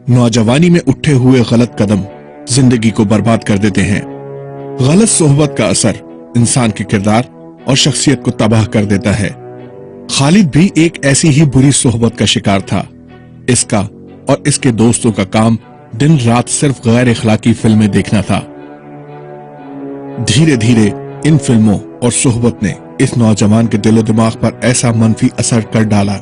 नौजवानी में उठे हुए गलत कदम जिंदगी को बर्बाद कर देते हैं। गलत सोहबत का असर इंसान के किरदार और शख्सियत को तबाह कर देता है। खालिद भी एक ऐसी ही बुरी सोहबत का शिकार था। इसका और इसके दोस्तों का काम दिन रात सिर्फ गैर इखलाकी फिल्में देखना था। धीरे धीरे इन फिल्मों और सोहबत ने इस नौजवान के दिलो दिमाग पर ऐसा मनफी असर कर डाला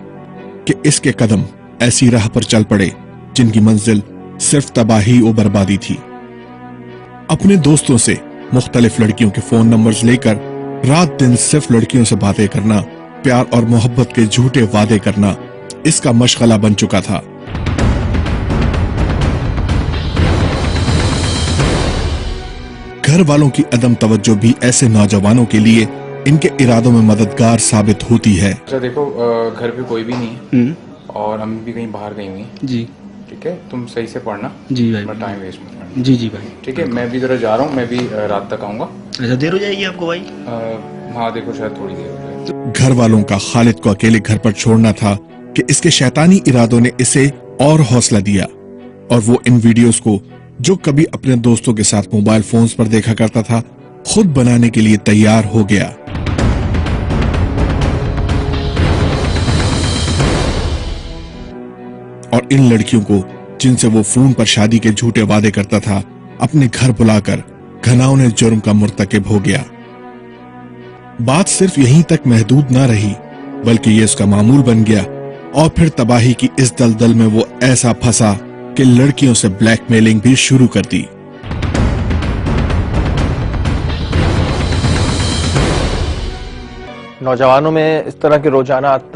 कि इसके कदम ऐसी राह पर चल पड़े जिनकी मंजिल सिर्फ तबाही और बर्बादी थी। अपने दोस्तों से मुख्तलिफ लड़कियों के फोन नंबर्स लेकर रात दिन सिर्फ लड़कियों से बातें करना, प्यार और मोहब्बत के झूठे वादे करना इसका मशगला बन चुका था। घर वालों की अदम तवज्जो भी ऐसे नौजवानों के लिए इनके इरादों में मददगार साबित होती है। अच्छा देखो, घर पे कोई भी नहीं है और हम भी कहीं बाहर गई हुई हैं। जी ठीक है, तुम सही से पढ़ना। जी भाई, टाइम वेस्ट मत करना। जी भाई ठीक है, मैं भी जरा जा रहा हूँ, मैं भी रात तक आऊंगा। अच्छा देर हो जाएगी आपको भाई? हाँ देखो, शायद थोड़ी देर हो जाए। घर वालों का खालिद को अकेले घर पर छोड़ना था कि इसके शैतानी इरादों ने इसे और हौसला दिया और वो इन वीडियोस को जो कभी अपने दोस्तों के साथ मोबाइल फोन्स पर देखा करता था, खुद बनाने के लिए तैयार हो गया। और इन लड़कियों को जिनसे वो फोन पर शादी के झूठे वादे करता था, अपने घर बुलाकर घिनौने जुर्म का मुर्तकिब हो गया। बात सिर्फ यहीं तक महदूद ना रही, बल्कि ये उसका मामूल बन गया और फिर तबाही की इस दलदल में वो ऐसा फंसा कि लड़कियों से ब्लैकमेलिंग भी शुरू कर दी। नौजवानों में इस तरह के रुझानात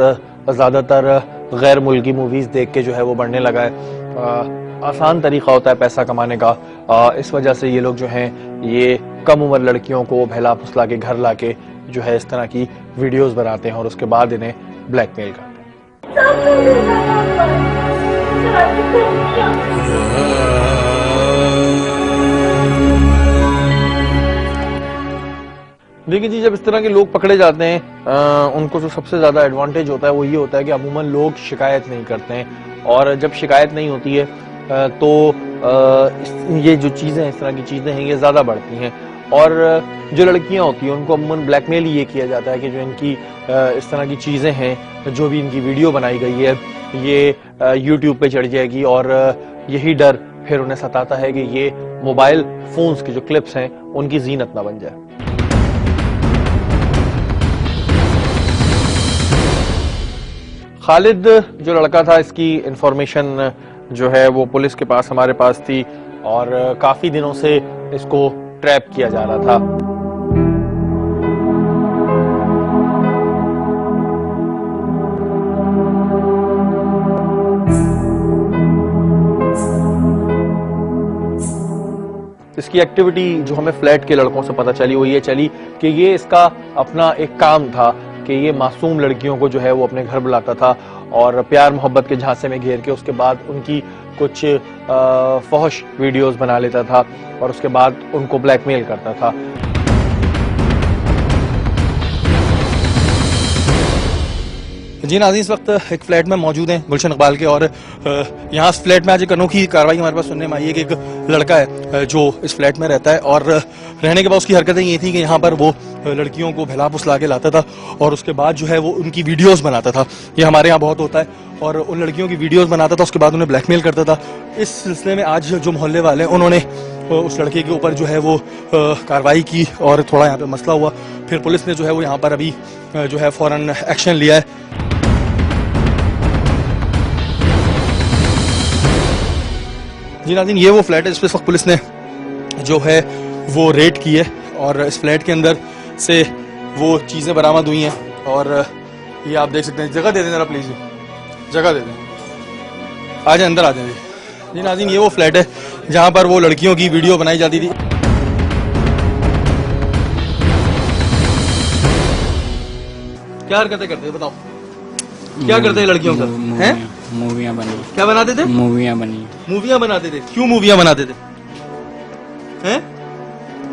ज्यादातर गैर मुल्की मूवीज देख के जो है वो बढ़ने लगा है। आसान तरीका होता है पैसा कमाने का। इस वजह से ये लोग जो हैं ये कम उम्र लड़कियों को बहला फुसला के घर लाके जो है इस तरह की वीडियोस बनाते हैं और उसके बाद इन्हें ब्लैकमेल करते हैं। देखिए जी, जब इस तरह के लोग पकड़े जाते हैं उनको जो सबसे ज्यादा एडवांटेज होता है वो ये होता है कि अमूमन लोग शिकायत नहीं करते हैं, और जब शिकायत नहीं होती है तो ये जो चीजें इस तरह की चीजें हैं ये ज्यादा बढ़ती हैं। और जो लड़कियां होती हैं उनको अमूमन ब्लैकमेल ये किया जाता है कि जो इनकी इस तरह की चीजें हैं, जो भी इनकी वीडियो बनाई गई है ये यूट्यूब पे चढ़ जाएगी, और यही डर फिर उन्हें सताता है कि ये मोबाइल फोन्स की जो क्लिप्स हैं उनकी जीनत ना बन जाए। खालिद जो लड़का था, इसकी इंफॉर्मेशन जो है वो पुलिस के पास हमारे पास थी और काफी दिनों से इसको ट्रैप किया जा रहा था। इसकी एक्टिविटी जो हमें फ्लैट के लड़कों से पता चली वो ये चली कि ये इसका अपना एक काम था कि ये मासूम लड़कियों को जो है वो अपने घर बुलाता था और प्यार मोहब्बत के झांसे में घेर के उसके बाद उनकी कुछ फहश वीडियोस बना लेता था और उसके बाद उनको ब्लैकमेल करता था। जी नाज़रीन, इस वक्त एक फ्लैट में मौजूद हैं गुलशन इकबाल के, और यहाँ इस फ्लैट में आज एक अनोखी कार्रवाई हमारे पास सुनने में आई है कि एक लड़का है जो इस फ्लैट में रहता है और रहने के बाद उसकी हरकतें ये थी कि यहाँ पर वो लड़कियों को बहला फुसला के लाता था और उसके बाद जो है वो उनकी वीडियोस बनाता था। ये हमारे यहाँ बहुत होता है, और उन लड़कियों की वीडियोस बनाता था, उसके बाद उन्हें ब्लैकमेल करता था। इस सिलसिले में आज जो मोहल्ले वाले हैं उन्होंने उस लड़के के ऊपर जो है वो कार्रवाई की और थोड़ा यहाँ पे मसला हुआ। फिर पुलिस ने जो है वो यहाँ पर अभी जो है फौरन एक्शन लिया है। जी नाज़रीन, ये वो फ्लैट है जिस पे इस वक्त पुलिस ने जो है वो रेड की है और इस फ्लैट के अंदर से वो चीज़ें बरामद हुई हैं और ये आप देख सकते हैं। जगह दे दें जरा प्लीज़, जगह दे दें, आ जाए अंदर आ जाए। जी नाज़रीन, ये वो फ्लैट है जहाँ पर वो लड़कियों की वीडियो बनाई जाती थी। क्या हरकतें करते थे बताओ, क्या करते हैं लड़कियों का? हैं मूवियाँ बनी। क्या बनाते थे? मूवियाँ बनी। मूवियाँ बनाते थे? क्यों मूवियाँ बनाते थे? हैं?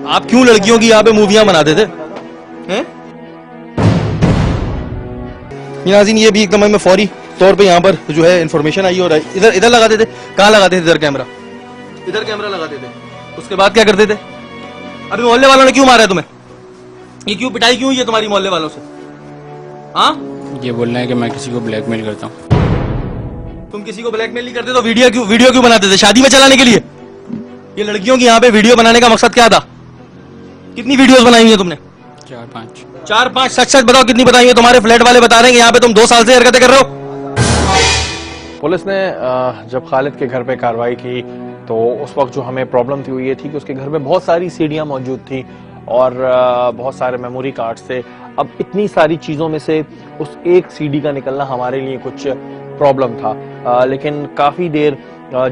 आप क्यों लड़कियों की यहाँ पे मूवियाँ बनाते थे? हैं? नाज़रीन, ये भी एकदम में फौरी तौर पे यहाँ पर जो है इन्फॉर्मेशन आई और इधर इधर लगाते थे। कहाँ लगाते थे? इधर कैमरा लगाते थे। उसके बाद क्या करते थे? अभी मोहल्ले वालों ने क्यों मारा है तुम्हें? ये क्यों पिटाई क्यों हुई है तुम्हारी मोहल्ले वालों से? हाँ, ये बोल रहे हैं कि मैं किसी को ब्लैकमेल करता हूँ। तुम किसी को ब्लैकमेल नहीं करते तो वीडियो क्यों बनाते थे? शादी में चलाने के लिए? ये लड़कियों की यहाँ पे वीडियो बनाने का मकसद क्या था? कितनी वीडियोस बनाई हुई है तुमने? 4-5। सच बताओ कितनी बताई है? तुम्हारे फ्लैट वाले बता रहे हैं कि यहाँ पे तुम 2 साल से हरकतें कर रहे हो। पुलिस ने जब खालिद के घर पे कार्रवाई की तो उस वक्त जो हमें प्रॉब्लम थी वो ये थी कि उसके घर में बहुत सारी सीडियां मौजूद थी और बहुत सारे मेमोरी कार्ड्स थे। अब इतनी सारी चीज़ों में से उस एक सीडी का निकलना हमारे लिए कुछ प्रॉब्लम था, लेकिन काफ़ी देर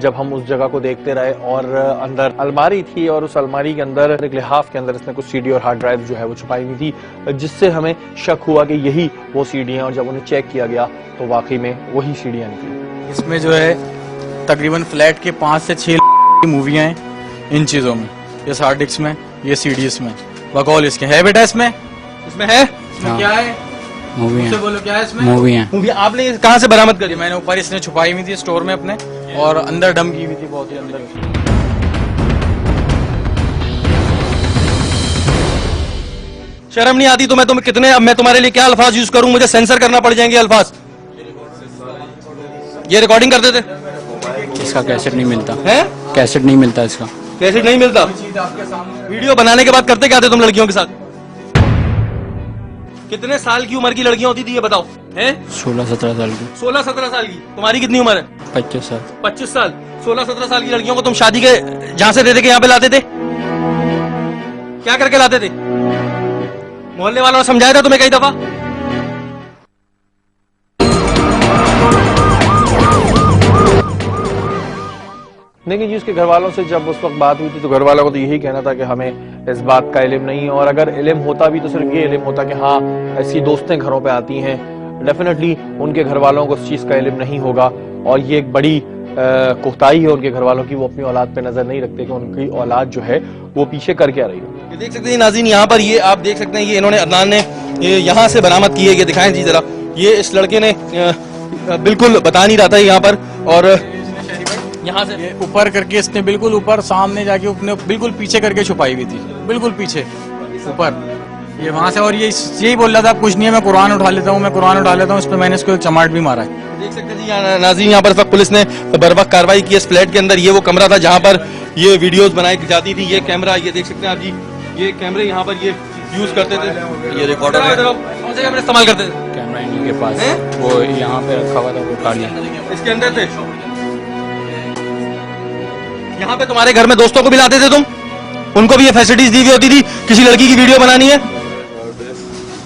जब हम उस जगह को देखते रहे और अंदर अलमारी थी और उस अलमारी के अंदर एक लिहाफ के अंदर इसने कुछ सीडी और हार्ड ड्राइव जो है वो छुपाई हुई थी, जिससे हमें शक हुआ कि यही वो सीडियां, और जब उन्हें चेक किया गया तो वाकई में वही सीडियां निकली। इसमें जो है तकरीबन फ्लैट के 5 से 6 मूवियाँ हैं इन चीज़ों में, ये हार्ड डिस्क में, ये सीडीज में, बकौल इसके है बेटा। इसमें है? इसमें क्या है? मूवी है। बोलो क्या है इसमें? मूवी आपने कहाँ से बरामद करी? मैंने ऊपर इसने छुपाई हुई थी स्टोर में अपने, और अंदर डम की हुई थी बहुत ही अंदर। शर्म नहीं आती तुम्हें? तुम कितने, अब मैं तुम्हारे लिए क्या अल्फाज यूज करूं? मुझे सेंसर करना पड़ जाएंगे अल्फाज। ये रिकॉर्डिंग करते थे? इसका कैसेट नहीं मिलता है? कैसेट नहीं मिलता इसका। कैसेट नहीं मिलता? वीडियो बनाने के बाद करते क्या थे तुम लड़कियों के साथ? कितने साल की उम्र की लड़कियां होती थी ये बताओ? हैं? 16-17 साल की। 16-17 साल की। तुम्हारी कितनी उम्र है? 25 साल। 25 साल। 16-17 साल की लड़कियों को तुम शादी के जहां से दे के यहाँ पे लाते थे? क्या करके लाते थे? मोहल्ले वालों ने समझाया था तुम्हें कई दफा? देखिए जी, उसके घर वालों से जब उस वक्त बात हुई थी तो घर वालों को तो यही कहना था कि हमें इस बात का इल्म नहीं है, और अगर इल्म होता भी तो सिर्फ ये इल्म होता कि हाँ ऐसी दोस्तें घरों पे आती हैं। डेफिनेटली उनके घर वालों को उस चीज़ का इल्म नहीं होगा, और ये एक बड़ी कोताही है उनके घर वालों की। वो अपनी औलाद पे नजर नहीं रखते कि उनकी औलाद जो है वो पीछे कर क्या रही है। ये देख सकते हैं नाज़रीन, यहाँ पर ये आप देख सकते हैं, ये इन्होंने अदनान ने ये यहाँ से बरामद की है। ये दिखाएं जी जरा, ये इस लड़के ने बिल्कुल बता नहीं रहा था यहाँ पर, और यहाँ से ऊपर करके इसने बिल्कुल ऊपर सामने जाके अपने बिल्कुल पीछे करके छुपाई हुई थी, बिल्कुल पीछे ऊपर ये वहां से। और ये यही बोल रहा था कुछ नहीं है, मैं कुरान उठा लेता हूँ, इस पर मैंने इसको एक चमाट भी मारा है। देख सकते हैं जी नाज़रीन, यहाँ पर पुलिस ने बर्वक्त कार्रवाई की इस फ्लैट के अंदर। ये वो कमरा था जहाँ पर ये वीडियोस बनाई जाती थी। ये कैमरा, ये देख सकते हैं आप जी, ये कैमरे यहाँ पर ये यूज करते थे। ये रिकॉर्डर कौन से कैमरे इस्तेमाल करते थे? कैमरा इन्हीं के पास है, वो यहाँ पे रखा हुआ था, वो उठा लिया। इसके अंदर थे। यहाँ पे तुम्हारे घर में दोस्तों को भी लाते थे तुम? उनको भी ये फैसिलिटीज दी हुई होती थी? किसी लड़की की वीडियो बनानी है?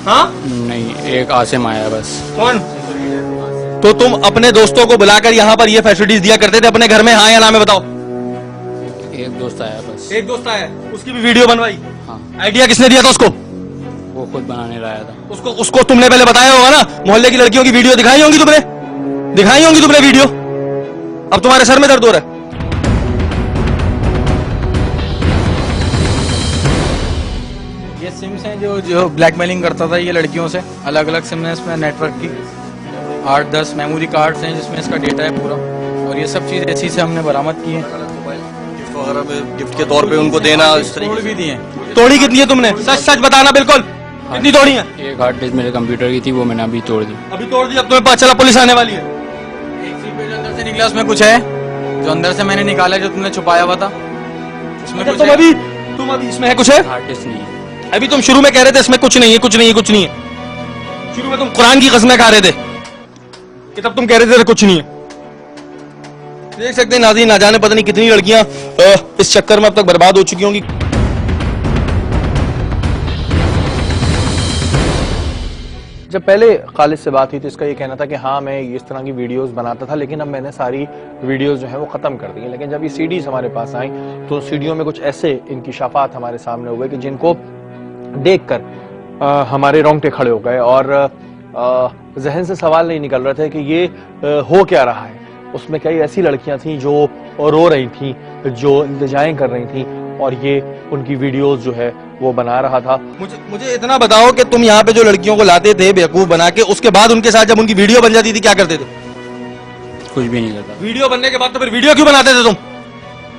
हाँ नहीं, एक आसिम आया बस। कौन? तो तुम अपने दोस्तों को बुलाकर यहाँ पर ये फैसिलिटीज दिया करते थे अपने घर में? हाँ या ना में बताओ। एक दोस्त आया बस। एक दोस्त आया, उसकी भी वीडियो बनवाई? हाँ। आइडिया किसने दिया था उसको? वो खुद बनाने लाया था। उसको तुमने पहले बताया होगा ना? मोहल्ले की लड़कियों की वीडियो दिखाई होंगी तुमने वीडियो। अब तुम्हारे सर में दर्द हो रहा है? ये सिम्स हैं जो ब्लैकमेलिंग करता था ये लड़कियों से। अलग अलग सिम है इसमें, नेटवर्क की 8-10 मेमोरी कार्ड्स हैं जिसमें इसका डेटा है पूरा, और ये सब चीज़ ऐसी से हमने बरामद की है। गिफ्ट वगैरह में, गिफ्ट के तौर पे उनको देना, इस तरीके भी दिए। तोड़ी कितनी है तुमने? सच बताना बिल्कुल, कितनी तोड़ी है? एक हार्ड डिस्क मेरे कंप्यूटर की थी, वो मैंने अभी तोड़ दी। अभी तोड़ दी? अब तुम्हें पता चला पुलिस आने वाली है? एक सीपी जो अंदर से निकला उसमें कुछ है, जो अंदर से मैंने निकाला, जो तुमने छुपाया हुआ था उसमें कुछ है। तुम अभी इसमें है कुछ है? हार्ड डिस्क नहीं है। अभी तुम शुरू में कह रहे थे इसमें कुछ नहीं है। शुरू में तुम कुरान की कसमें खा रहे थे कि तब तुम कह रहे थे कुछ नहीं है। देख सकते हैं नाज़रीन, ना जाने पता नहीं कितनी लड़कियां इस चक्कर में अब तक बर्बाद हो चुकी होंगी। जब पहले खालिद से बात हुई तो इसका ये कहना था कि हाँ मैं इस तरह की वीडियोस बनाता था, लेकिन अब मैंने सारी वीडियोस जो है वो ख़त्म कर दी हैं। लेकिन जब ये सीडीज हमारे पास आई तो सीडीओ में कुछ ऐसे इंकिशाफात हमारे सामने हुए कि जिनको देखकर हमारे रोंगटे खड़े हो गए, और जहन से सवाल नहीं निकल रहे थे कि ये हो क्या रहा है। उसमें कई ऐसी लड़कियां थीं जो रो रही थीं, जो इल्तिजाएं कर रही थीं, और ये उनकी वीडियोस जो है वो बना रहा था। मुझे इतना बताओ कि तुम यहाँ पे जो लड़कियों को लाते थे बेवकूफ बना के, उसके बाद उनके साथ जब उनकी वीडियो बन जाती थी क्या करते थे? कुछ भी नहीं करता। वीडियो बनने के बाद तो फिर वीडियो क्यों बनाते थे तुम?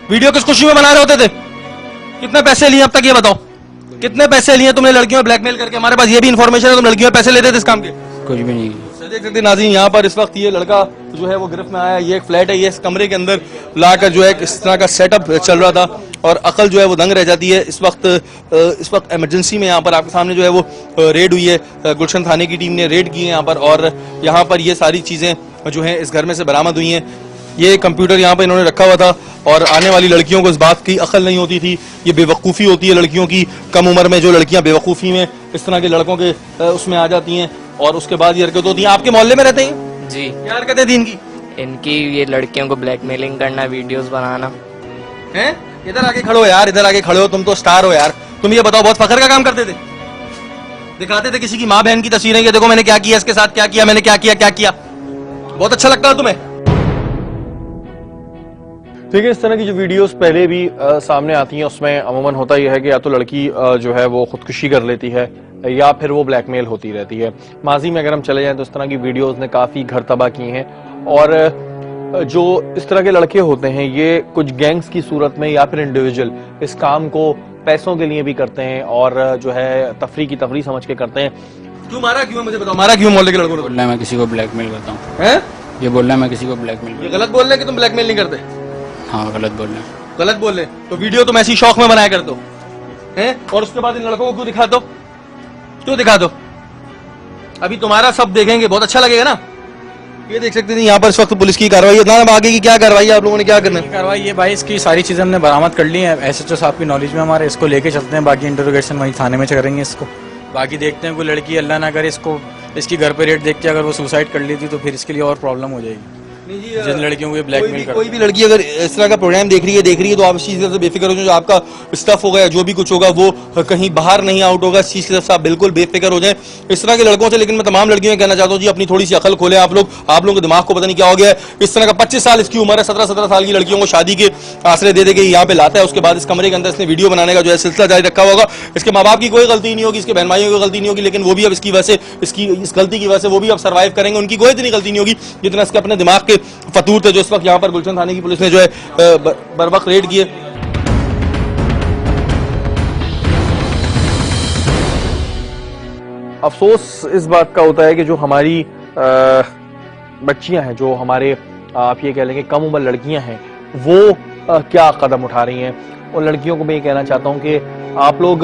वीडियो किस खुशी में बना रहे होते थे? कितने पैसे लिए अब तक ये बताओ? कितने पैसे लिए तुमने लड़कियों में ब्लैकमेल करके? हमारे पास ये भी इंफॉर्मेशन है तुम लड़कियों में पैसे लेते थे इस काम के। कुछ भी नहीं। देख सकते नाज़रीन, यहाँ पर इस वक्त ये लड़का जो है वो गिरफ्त में आया। ये एक फ्लैट है, ये इस कमरे के अंदर लाकर जो है इस तरह का सेटअप चल रहा था और अकल जो है वो दंग रह जाती है। इस वक्त इमरजेंसी में यहाँ पर आपके सामने जो है वो रेड हुई है। गुलशन थाने की टीम ने रेड की है यहाँ पर और यहाँ पर ये सारी चीजें जो है इस घर में से बरामद हुई हैं। ये कंप्यूटर यहाँ पर इन्होंने रखा हुआ था और आने वाली लड़कियों को इस बात की अकल नहीं होती थी। ये बेवकूफ़ी होती है लड़कियों की, कम उम्र में जो लड़कियां बेवकूफ़ी में इस तरह के लड़कों के उसमें आ जाती हैं और उसके बाद ये हरकत होती है। आपके मोहल्ले में रहते हैं जी। क्या हरकतें थी इनकी? इनकी ये लड़कियों को ब्लैकमेलिंग करना, वीडियोस बनाना। हैं? इधर आके खड़ो यार, इधर आके खड़े हो, तुम तो स्टार हो यार। तुम ये बताओ, बहुत फखर का काम करते थे? दिखाते थे किसी की माँ बहन की तस्वीरें, ये देखो मैंने क्या किया, इसके साथ क्या किया, मैंने क्या किया क्या किया? बहुत अच्छा लगता है तुम्हें? ठीक है, इस तरह की जो वीडियोस पहले भी सामने आती हैं उसमें अमूमन होता यह है कि या तो लड़की जो है वो खुदकुशी कर लेती है या फिर वो ब्लैकमेल होती रहती है। माजी में अगर हम चले जाएं तो इस तरह की वीडियोस ने काफ़ी घर तबाह किए हैं और जो इस तरह के लड़के होते हैं ये कुछ गैंग्स की सूरत में या फिर इंडिविजुअल इस काम को पैसों के लिए भी करते हैं और जो है तफरी समझ के करते हैं। क्यों मारा, क्यों मुझे बताओ, मारा क्यों मोहल्ले के लड़कों ने? बोल रहा है मैं किसी को ब्लैकमेल करता हूँ। हैं? ये बोल रहा है मैं किसी को ब्लैकमेल। ये गलत बोल रहे हैं कि तुम ब्लैकमेल नहीं करते? हाँ गलत बोल रहे हैं। गलत बोल रहे तो वीडियो तुम ऐसी शौक में बनाया करते हो हैं और उसके बाद इन लड़कों को क्यों दिखा दो? क्यों दिखा दो? अभी तुम्हारा सब देखेंगे, बहुत अच्छा लगेगा ना। ये देख सकते हैं यहाँ पर इस वक्त पुलिस की कार्रवाई है। आगे की क्या कार्रवाई है, आप लोगों ने क्या करना है? कार्रवाई ये भाई, इसकी सारी चीजें हमने बरामद कर ली है। एसएचओ साहब की नॉलेज में हमारे, इसको लेके चलते हैं, बाकी इंटरोगेशन वहीं थाने में करेंगे इसको। बाकी देखते हैं कोई लड़की अल्लाह ना करे इसको इसकी घर पे रेट देख के अगर वो सुसाइड कर लेती तो फिर इसके लिए और प्रॉब्लम हो जाएगी। जिन लड़कियों को ब्लैकमेल कर, कोई भी लड़की अगर इस तरह का प्रोग्राम देख रही है तो आप इस चीज से बेफिक्र हो जाए। जो आपका स्टफ होगा या जो भी कुछ होगा वो कहीं बाहर नहीं आउट होगा, इस चीज से आप बिल्कुल बेफिक्र हो जाए इस तरह के लड़कों से। लेकिन मैं तमाम लड़कियों को कहना चाहता हूँ जी, अपनी थोड़ी सी अकल खोले आप लोगों के दिमाग को पता नहीं क्या हो गया है। इस तरह का 25 साल इसकी उम्र है, 17 साल की लड़कियों को शादी के आश्रय दे के यहाँ पे लाता है। उसके बाद इस कमरे के अंदर इसने वीडियो बनाने का जो है सिलसिला जारी रखा होगा। इसके माँ बाप की कोई गलती नहीं होगी, इसके बहन भाइयों की गलती नहीं होगी, लेकिन वो भी अब इसकी वजह से, इसकी इस गलती की वजह से वो भी अब सर्वाइव करेंगे। उनकी कोई इतनी गलती नहीं होगी जितना इसके अपने दिमाग के फतूर थे जो इस वक्त यहाँ पर गुलशन थाने की पुलिस ने जो है बर वक्त रेड किए। अफसोस इस बात का होता है कि जो हमारी बच्चियां हैं, जो हमारे आप ये कह लेंगे कम उम्र लड़कियां हैं, वो क्या कदम उठा रही हैं। उन लड़कियों को मैं ये कहना चाहता हूं कि आप लोग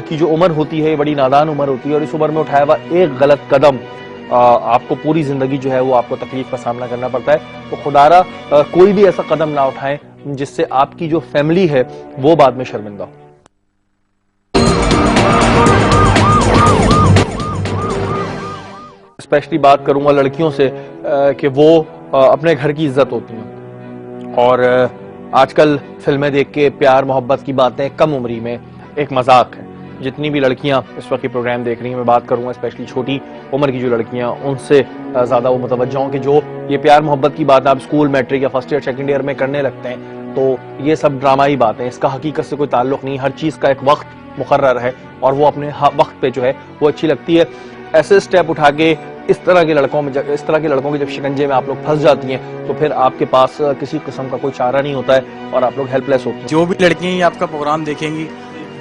की जो उम्र होती है बड़ी नादान उम्र होती है और इस उम्र में उठाया हुआ एक गलत कदम आपको पूरी जिंदगी जो है वो आपको तकलीफ का सामना करना पड़ता है। तो खुदारा कोई भी ऐसा कदम ना उठाएं जिससे आपकी जो फैमिली है वो बाद में शर्मिंदा हो। स्पेशली बात करूंगा लड़कियों से कि वो अपने घर की इज्जत होती हैं और आजकल फिल्में देख के प्यार मोहब्बत की बातें कम उम्री में एक मजाक है। जितनी भी लड़कियां इस वक्त प्रोग्राम देख रही हैं, मैं बात करूंगा स्पेशली छोटी उम्र की जो लड़कियां, उनसे ज़्यादा वो मुतवज्जो हों कि जो ये प्यार मोहब्बत की बात आप स्कूल, मैट्रिक या फर्स्ट ईयर सेकंड ईयर में करने लगते हैं तो ये सब ड्रामाई बातें, इसका हकीकत से कोई ताल्लुक नहीं। हर चीज़ का एक वक्त मुकर्रर है और वो अपने वक्त पे जो है वो अच्छी लगती है। ऐसे स्टेप उठा के इस तरह के लड़कों के जब शिकंजे में आप लोग फंस जाती हैं तो फिर आपके पास किसी किस्म का कोई चारा नहीं होता है और आप लोग हेल्पलेस होते हैं। जो भी लड़कियां आपका प्रोग्राम देखेंगी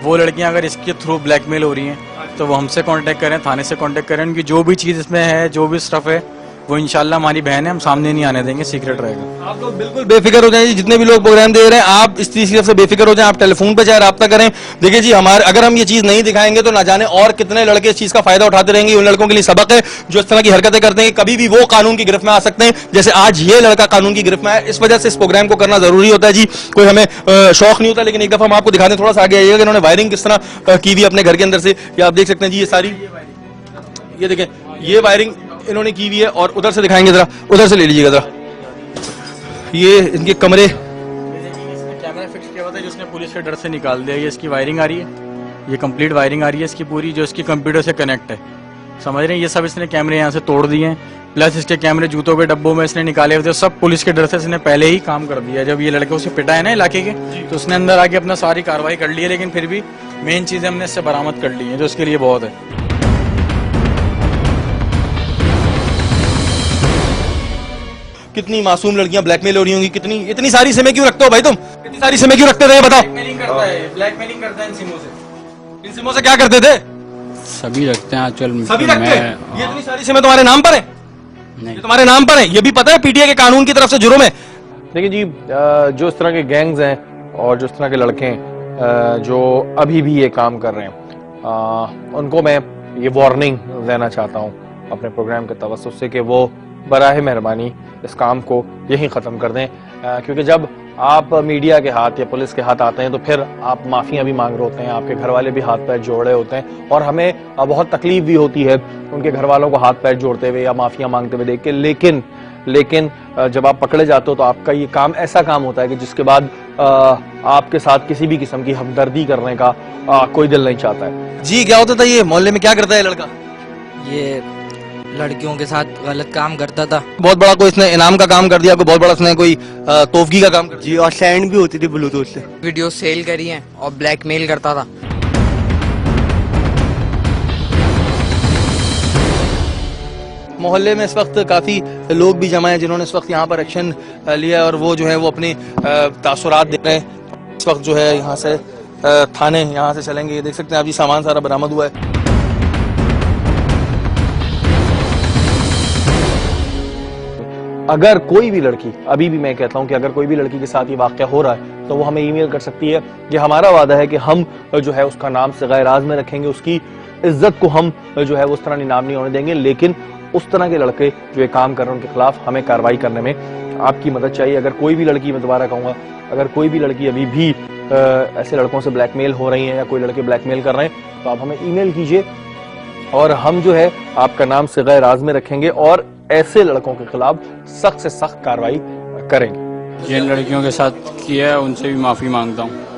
वो लड़कियां अगर इसके थ्रू ब्लैकमेल हो रही हैं तो वो हमसे कांटेक्ट करें, थाने से कांटेक्ट करें। उनकी जो भी चीज़ इसमें है, जो भी स्टफ है, वो इंशाल्लाह हमारी बहन है, हम सामने नहीं आने देंगे, सीक्रेट रहेगा। आप लोग बिल्कुल बेफिक्र हो जाएं। जितने भी लोग प्रोग्राम दे रहे हैं आप इस चीज से बेफिक्र हो जाएं। आप टेलीफोन पे चाहे राब्ता करें। देखिए जी, हमारे अगर हम ये चीज नहीं दिखाएंगे तो ना जाने और कितने लड़के इस चीज का फायदा उठाते रहेंगे। उन लड़कों के लिए सबक है जो इस तरह की हरकतें करते हैं, कभी भी वो कानून की गिरफ्त में आ सकते हैं जैसे आज ये लड़का कानून की गिरफ्त में है। इस वजह से इस प्रोग्राम को करना जरूरी होता है जी। कोई हमें शौक नहीं होता, लेकिन एक दफा हम आपको दिखाने थोड़ा सा आगे आइएगा कि इन्होंने वायरिंग किस तरह की हुई अपने घर के अंदर से। ये आप देख सकते हैं जी, ये सारी ये देखें, ये वायरिंग इन्होंने की हुई है। और उधर से दिखाएंगे, जरा उधर से ले लीजिएगा जरा। ये इनके कमरे, कैमरा फिक्स किया हुआ था जिसने पुलिस के डर से निकाल दिया। ये इसकी वायरिंग आ रही है, ये कंप्लीट वायरिंग आ रही है इसकी पूरी, जो इसकी कंप्यूटर से कनेक्ट है। समझ रहे हैं, ये सब इसने कैमरे यहाँ से तोड़ दिए हैं, प्लस इसके कैमरे जूतों के डब्बों में इसने निकाले हुए थे। सब पुलिस के डर से इसने पहले ही काम कर दिया। जब ये लड़के उसे पिटा है ना इलाके के, तो उसने अंदर आके अपना सारी कार्रवाई कर ली है, लेकिन फिर भी मेन चीजें हमने इससे बरामद कर ली है, जो इसके लिए बहुत है। कितनी मासूम लड़कियां ब्लैकमेल हो रही होंगी, कितनी, इतनी सारी सिमें क्यों रखते हो भाई तुम? इतनी सारी सिमें क्यों रखते थे बताओ? ब्लैकमेलिंग करता है इन सिमों से। इन सिमों से क्या करते थे? सभी रखते हैं आजकल। सभी रखते हैं? ये इतनी सारी सिमें तुम्हारे नाम पर है? नहीं, ये तुम्हारे नाम पर है? ये भी पता है पीटीआई के कानून की तरफ से जुर्म है? देखिए जी, जो इस तरह के गैंग्स हैं और जो इस तरह के लड़के हैं जो अभी भी ये काम कर रहे हैं, उनको मैं ये वार्निंग देना चाहता हूँ अपने प्रोग्राम के तवस्सुत से कि वो बराह मेहरबानी इस काम को यहीं ख़त्म कर दें, क्योंकि जब आप मीडिया के हाथ या पुलिस के हाथ आते हैं तो फिर आप माफ़ियाँ भी मांग रहे होते हैं, आपके घर वाले भी हाथ पैर जोड़ रहे होते हैं, और हमें बहुत तकलीफ भी होती है उनके घर वालों को हाथ पैर जोड़ते हुए या माफ़ियाँ मांगते हुए देख के। लेकिन जब आप पकड़े जाते हो तो आपका ये काम ऐसा काम होता है कि जिसके बाद आपके साथ किसी भी किस्म की हमदर्दी करने का कोई दिल नहीं चाहता है। जी, क्या होता था ये मोहल्ले में, क्या करता है लड़का? ये लड़कियों के साथ गलत काम करता था। बहुत बड़ा कोई इसने इनाम का काम कर दिया, कोई बहुत बड़ा इसने कोई तोफगी का काम कर दिया। जी, और सैंड भी होती थी ब्लूटूथ से। वीडियो सेल करी है और ब्लैकमेल करता था। मोहल्ले में इस वक्त काफी लोग भी जमा हैं जिन्होंने इस वक्त यहाँ पर एक्शन लिया है और वो जो है वो अपने तासुरात दे रहे हैं। इस वक्त जो है यहाँ से थाने यहाँ से चलेंगे। ये देख सकते हैं आप जी, सामान सारा बरामद हुआ है। अगर कोई भी लड़की, अभी भी मैं कहता हूं कि अगर कोई भी लड़की के साथ ये वाक़या हो रहा है तो वो हमें ईमेल कर सकती है। ये हमारा वादा है कि हम जो है उसका नाम सगाए राज में रखेंगे, उसकी इज्जत को हम जो है उस तरह नाम नहीं होने देंगे। लेकिन उस तरह के लड़के जो ये काम कर रहे हैं उनके खिलाफ हमें कार्रवाई करने में आपकी मदद चाहिए। अगर कोई भी लड़की, मैं दोबारा कहूँगा, अगर कोई भी लड़की अभी भी ऐसे लड़कों से ब्लैकमेल हो रही है या कोई लड़के ब्लैकमेल कर रहे हैं तो आप हमें ईमेल कीजिए और हम जो है आपका नाम सगाए राज में रखेंगे और ऐसे लड़कों के खिलाफ सख्त से सख्त कार्रवाई करेंगे। जिन लड़कियों के साथ किया है उनसे भी माफी मांगता हूँ।